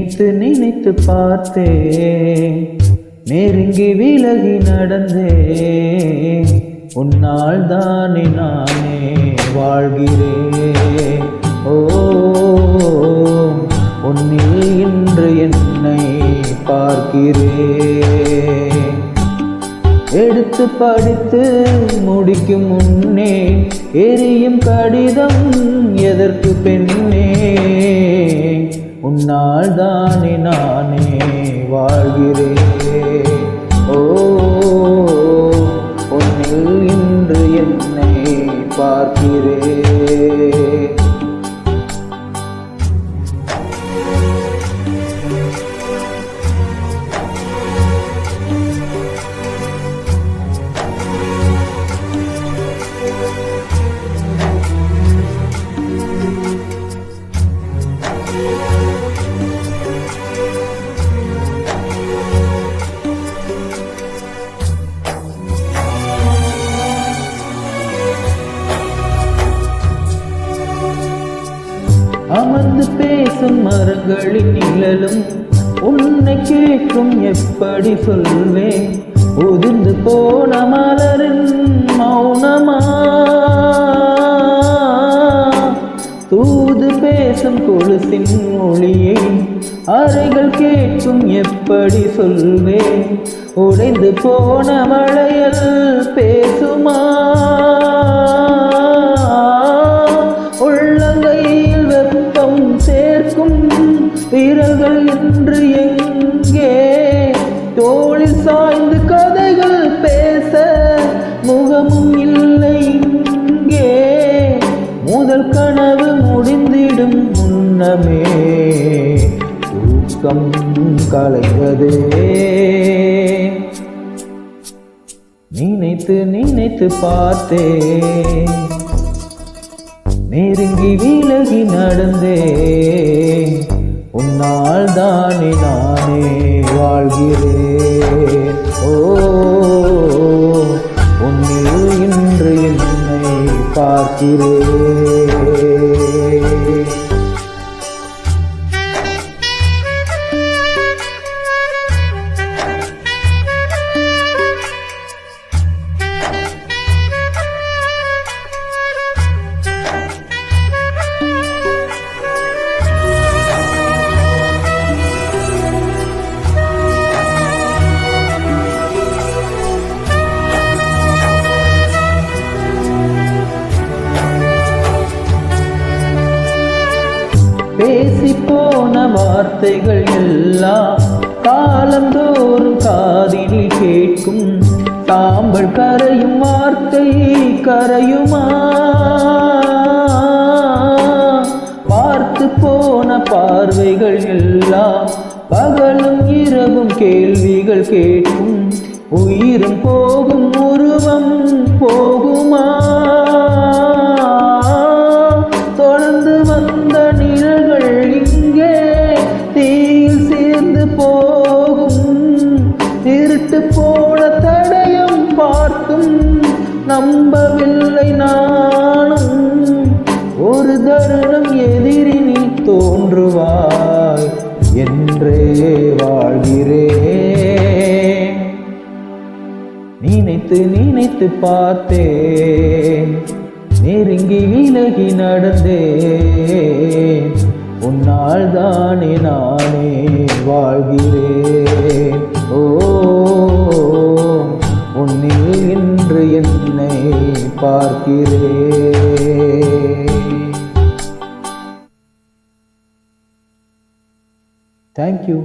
நினைத்து நினைத்து பார்த்தேன், நெருங்கி விலகி நடந்தேன். உன்னால் தானே நானே வாழ்கிறேன். ஓ, உன்னில் இன்று என்னை பார்க்கிறேன். எடுத்து படித்து முடிக்கும் முன்னே எரியும் கடிதம் எதற்கு பெண்ணே? உன்னால் தானே நானே வாழ்கிறேன். ஓ, உன்னில் இன்று என்னை பார்க்கிறேன். அமர்ந்து பேசும் மரங்களின் நிழலும் உன்னை கேட்கும், எப்படி சொல்வேன்? உதிர்ந்து போன மலரின் மௌனமா? தூது பேசும் கொலுசின் மொழியை அறைகள் கேட்கும், எப்படி சொல்வேன்? உடைந்து போன மழையல் பேசுமா? உள்ளங்கையில் வெப்பம் சேர்க்கும் வீரர்கள் இன்று எங்கே? தோளில் சாய்ந்து கதைகள் பேச முகமும் இல்லை இங்கே. முதல் கனவு முடிந்திடும் முன்னமே தூக்கம் கலைந்ததே. நினைத்து நினைத்து பார்த்தேன், நெருங்கி விலகி நடந்தேன். உன்னால் தானே நானே வாழ்கிறேன். ஓ, உன்னில் இன்று என்னை பார்க்கிறேன். பேசி போன வார்த்தைகள் எல்லாம் காலந்தோறும் காதினில் கேட்கும். சாம்பல் கரையும் வார்த்தை கரையுமா? பார்த்து போன பார்வைகள் எல்லாம் பகலும் இரவும் கேள்விகள் கேட்கும். உயிரும் போகும், உருவம் போகுமா? தொடர்ந்து வந்த நிழல்கள் இங்கே தீயில் சேர்ந்து போகும். திருட்டு போன தடயம் பார்த்தும் நம்பவில்லை நானும். ஒரு தருணம் எதிரினில் தோன்றுவாய் என்றே வாழ்கிறேன். நினைத்து நினைத்து பார்த்தேன், நெருங்கி விலகி நடந்தேன். உன்னால் தானே நானே வாழ்கிறேன். ஓ, உன்னில் இன்று என்னை பார்க்கிறேன். Thank you.